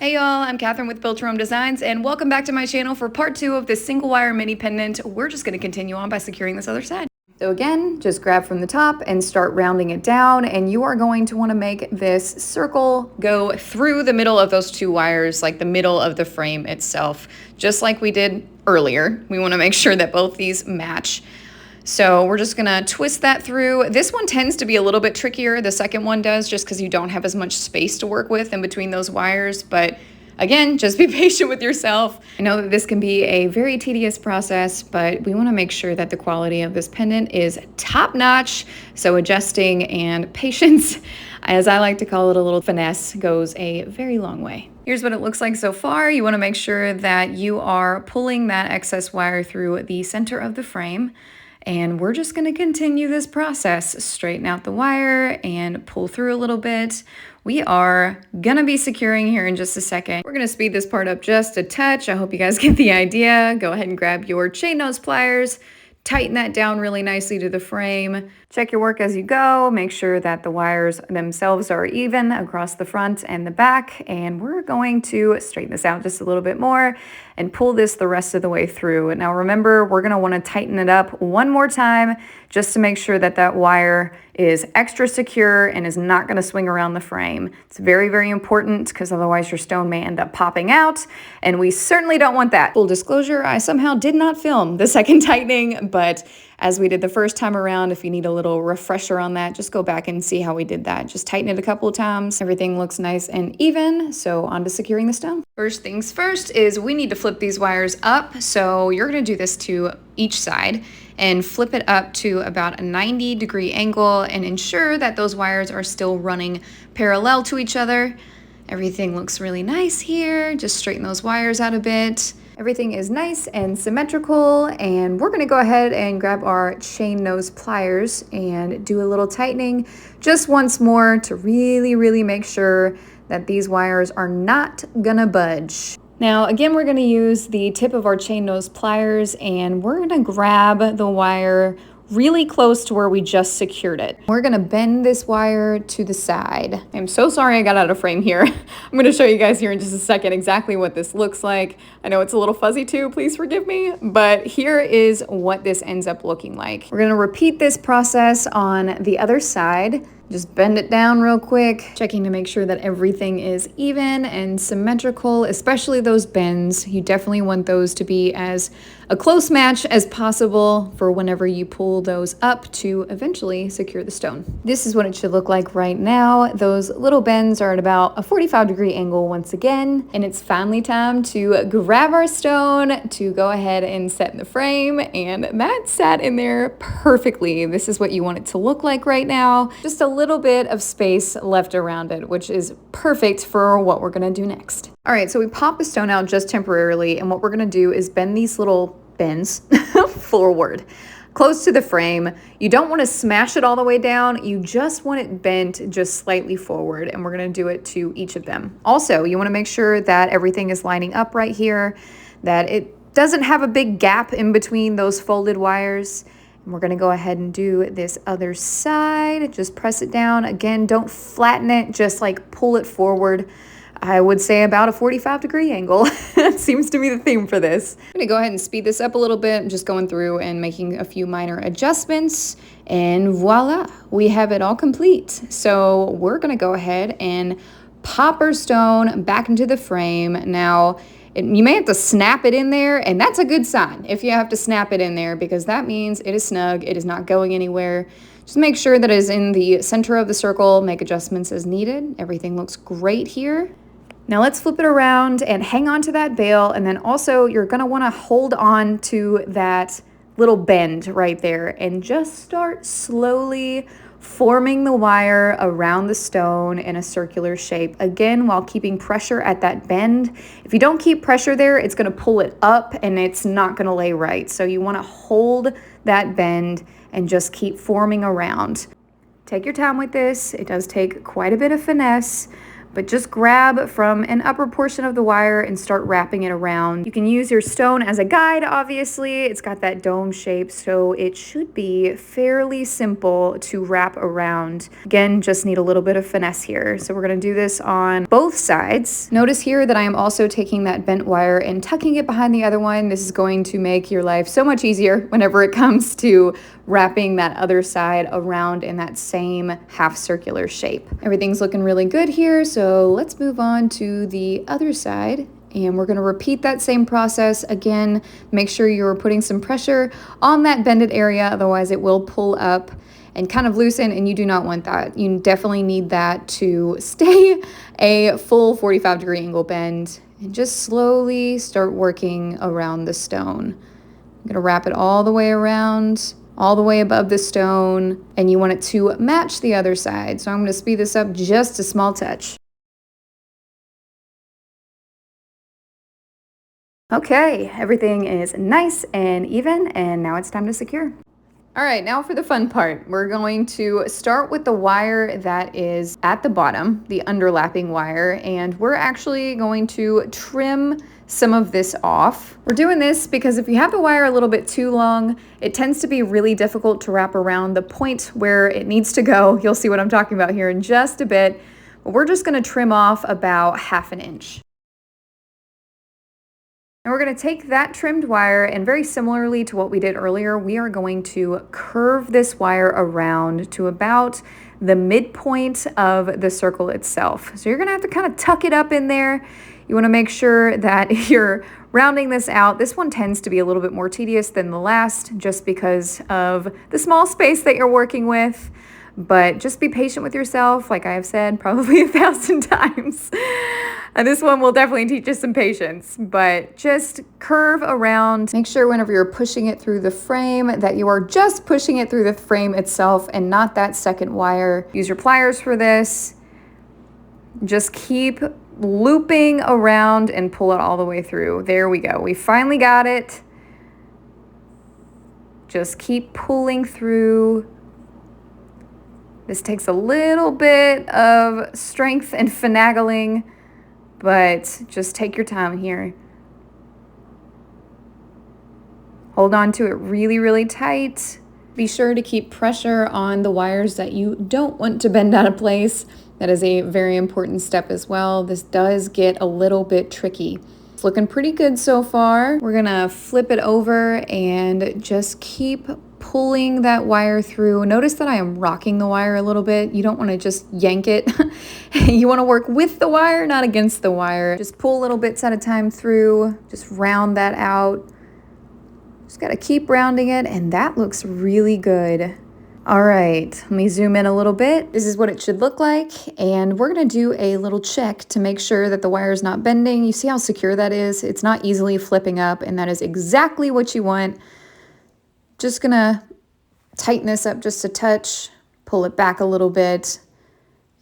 Hey y'all, I'm Catherine with Filter Home Designs, and welcome back to my channel for part 2 of this single wire mini pendant. We're just going to continue on by securing this other side. So again, just grab from the top and start rounding it down, and you are going to want to make this circle go through the middle of those two wires, like the middle of the frame itself, just like we did earlier. We want to make sure that both these match. So we're just gonna twist that through. This one tends to be a little bit trickier. The second one does, just because you don't have as much space to work with in between those wires. But again, just be patient with yourself. I know that this can be a very tedious process, but we wanna make sure that the quality of this pendant is top notch. So adjusting and patience, as I like to call it, a little finesse, goes a very long way. Here's what it looks like so far. You wanna make sure that you are pulling that excess wire through the center of the frame. And we're just gonna continue this process. Straighten out the wire and pull through a little bit. We are gonna be securing here in just a second. We're gonna speed this part up just a touch. I hope you guys get the idea. Go ahead and grab your chain nose pliers. Tighten that down really nicely to the frame. Check your work as you go. Make sure that the wires themselves are even across the front and the back. And we're going to straighten this out just a little bit more and pull this the rest of the way through. Now remember, we're gonna wanna tighten it up one more time just to make sure that that wire is extra secure and is not gonna swing around the frame. It's very, very important because otherwise your stone may end up popping out, and we certainly don't want that. Full disclosure, I somehow did not film the second tightening, but as we did the first time around, if you need a little refresher on that, just go back and see how we did that. Just tighten it a couple of times. Everything looks nice and even, so on to securing the stone. First things first is we need to flip these wires up. So you're gonna do this to each side and flip it up to about a 90-degree angle and ensure that those wires are still running parallel to each other. Everything looks really nice here. Just straighten those wires out a bit. Everything is nice and symmetrical, and we're gonna go ahead and grab our chain nose pliers and do a little tightening just once more to really make sure that these wires are not gonna budge. Now, again, we're gonna use the tip of our chain nose pliers, and we're gonna grab the wire really close to where we just secured it. We're gonna bend this wire to the side. I'm so sorry I got out of frame here. I'm gonna show you guys here in just a second exactly what this looks like. I know it's a little fuzzy too, please forgive me, but here is what this ends up looking like. We're gonna repeat this process on the other side. Just bend it down real quick, checking to make sure that everything is even and symmetrical, especially those bends. You definitely want those to be as a close match as possible for whenever you pull those up to eventually secure the stone. This is what it should look like right now. Those little bends are at about a 45-degree angle once again, and it's finally time to grab our stone to go ahead and set in the frame, and that sat in there perfectly. This is what you want it to look like right now. Just a little bit of space left around it, which is perfect for what we're gonna do next. All right, so we pop the stone out just temporarily, and what we're gonna do is bend these little bends forward, close to the frame. You don't wanna smash it all the way down, you just want it bent just slightly forward, and we're gonna do it to each of them. Also, you wanna make sure that everything is lining up right here, that it doesn't have a big gap in between those folded wires. We're gonna go ahead and do this other side. Just press it down. Again, don't flatten it, just like pull it forward. I would say about a 45-degree angle. That seems to be the theme for this. I'm gonna go ahead and speed this up a little bit. I'm just going through and making a few minor adjustments, and voila, we have it all complete. So we're gonna go ahead and pop our stone back into the frame. Now, you may have to snap it in there, and that's a good sign if you have to snap it in there, because that means it is snug, it is not going anywhere. Just make sure that it is in the center of the circle, make adjustments as needed. Everything looks great here. Now let's flip it around and hang on to that bail, and then also you're gonna wanna hold on to that little bend right there and just start slowly forming the wire around the stone in a circular shape, again while keeping pressure at that bend. If you don't keep pressure there, it's going to pull it up and it's not going to lay right. So you want to hold that bend and just keep forming around. Take your time with this. It does take quite a bit of finesse, but just grab from an upper portion of the wire and start wrapping it around. You can use your stone as a guide, obviously. It's got that dome shape, so it should be fairly simple to wrap around. Again, just need a little bit of finesse here. So we're gonna do this on both sides. Notice here that I am also taking that bent wire and tucking it behind the other one. This is going to make your life so much easier whenever it comes to wrapping that other side around in that same half circular shape. Everything's looking really good here, so let's move on to the other side. And we're gonna repeat that same process. Again, make sure you're putting some pressure on that bended area, otherwise it will pull up and kind of loosen, and you do not want that. You definitely need that to stay a full 45-degree angle bend. And just slowly start working around the stone. I'm gonna wrap it all the way around, all the way above the stone, and you want it to match the other side. So I'm gonna speed this up just a small touch. Okay, everything is nice and even, and now it's time to secure. All right, now for the fun part. We're going to start with the wire that is at the bottom, the underlapping wire, and we're actually going to trim some of this off. We're doing this because if you have the wire a little bit too long, it tends to be really difficult to wrap around the point where it needs to go. You'll see what I'm talking about here in just a bit, but we're just gonna trim off about 1/2 inch. And we're going to take that trimmed wire, and very similarly to what we did earlier, we are going to curve this wire around to about the midpoint of the circle itself. So you're going to have to kind of tuck it up in there. You want to make sure that you're rounding this out. This one tends to be a little bit more tedious than the last just because of the small space that you're working with. But just be patient with yourself, like I have said probably 1,000 times. And this one will definitely teach you some patience, but just curve around. Make sure whenever you're pushing it through the frame that you are just pushing it through the frame itself and not that second wire. Use your pliers for this. Just keep looping around and pull it all the way through. There we go. We finally got it. Just keep pulling through. This takes a little bit of strength and finagling, but just take your time here. Hold on to it really, really tight. Be sure to keep pressure on the wires that you don't want to bend out of place. That is a very important step as well. This does get a little bit tricky. It's looking pretty good so far. We're gonna flip it over and just keep pulling that wire through. Notice that I am rocking the wire a little bit. You don't want to just yank it. You want to work with the wire, not against the wire. Just pull little bits at a time through. Just round that out. Just got to keep rounding it, and that looks really good. All right, let me zoom in a little bit. This is what it should look like, and we're going to do a little check to make sure that the wire is not bending. You see how secure that is? It's not easily flipping up, and that is exactly what you want. Just gonna tighten this up just a touch, pull it back a little bit,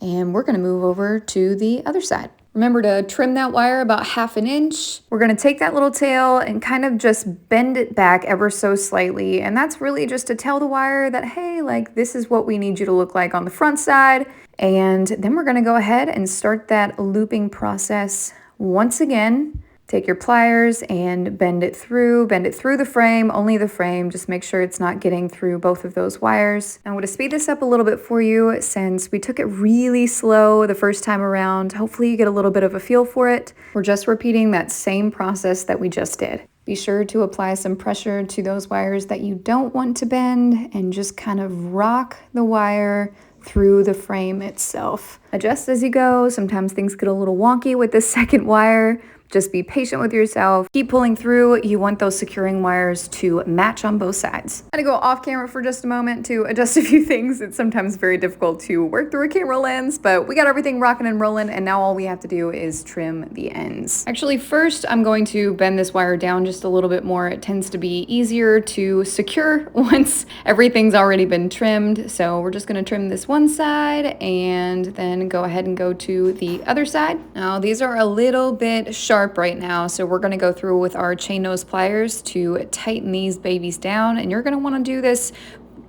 and we're gonna move over to the other side. Remember to trim that wire about 1/2 inch. We're gonna take that little tail and kind of just bend it back ever so slightly. And that's really just to tell the wire that, hey, like this is what we need you to look like on the front side. And then we're gonna go ahead and start that looping process once again. Take your pliers and bend it through the frame, only the frame. Just make sure it's not getting through both of those wires. I'm gonna speed this up a little bit for you since we took it really slow the first time around. Hopefully you get a little bit of a feel for it. We're just repeating that same process that we just did. Be sure to apply some pressure to those wires that you don't want to bend and just kind of rock the wire through the frame itself. Adjust as you go. Sometimes things get a little wonky with this second wire. Just be patient with yourself. Keep pulling through. You want those securing wires to match on both sides. I'm gonna go off camera for just a moment to adjust a few things. It's sometimes very difficult to work through a camera lens, but we got everything rocking and rolling, and now all we have to do is trim the ends. Actually, first I'm going to bend this wire down just a little bit more. It tends to be easier to secure once everything's already been trimmed. So we're just gonna trim this one side and then go ahead and go to the other side. Now these are a little bit sharp right now, so we're going to go through with our chain nose pliers to tighten these babies down, and you're going to want to do this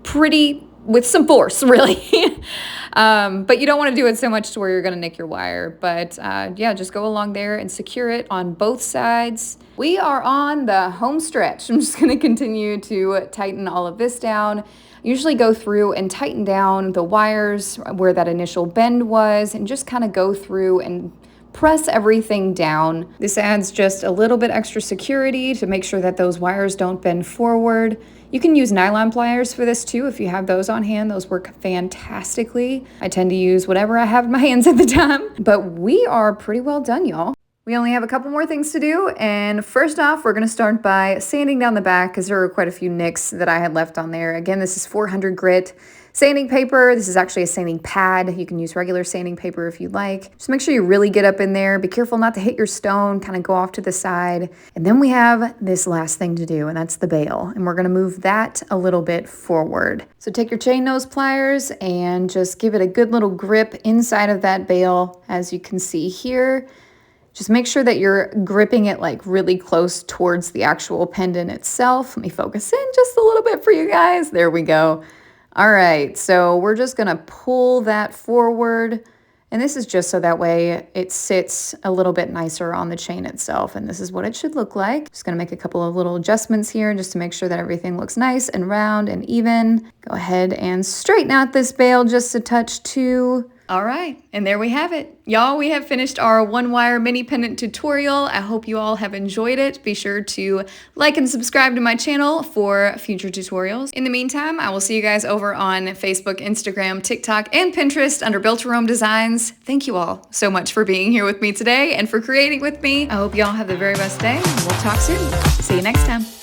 pretty with some force, really. But you don't want to do it so much to where you're going to nick your wire. But yeah, just go along there and secure it on both sides. We are on the home stretch. I'm just going to continue to tighten all of this down. Usually go through and tighten down the wires where that initial bend was, and just kind of go through and press everything down. This adds just a little bit extra security to make sure that those wires don't bend forward. You can use nylon pliers for this too if you have those on hand. Those work fantastically. I tend to use whatever I have in my hands at the time. But we are pretty well done, y'all. We only have a couple more things to do, and first off, we're gonna start by sanding down the back because there were quite a few nicks that I had left on there. Again, this is 400 grit sanding paper. This is actually a sanding pad. You can use regular sanding paper if you'd like. Just make sure you really get up in there. Be careful not to hit your stone, kind of go off to the side. And then we have this last thing to do, and that's the bail. And we're gonna move that a little bit forward. So take your chain nose pliers and just give it a good little grip inside of that bail, as you can see here. Just make sure that you're gripping it like really close towards the actual pendant itself. Let me focus in just a little bit for you guys. There we go. All right, so we're just gonna pull that forward. And this is just so that way it sits a little bit nicer on the chain itself. And this is what it should look like. Just gonna make a couple of little adjustments here just to make sure that everything looks nice and round and even. Go ahead and straighten out this bail just a touch too. All right, and there we have it. Y'all, we have finished our one wire mini pendant tutorial. I hope you all have enjoyed it. Be sure to like and subscribe to my channel for future tutorials. In the meantime, I will see you guys over on Facebook, Instagram, TikTok, and Pinterest under Built to Rome Designs. Thank you all so much for being here with me today and for creating with me. I hope y'all have the very best day. We'll talk soon. See you next time.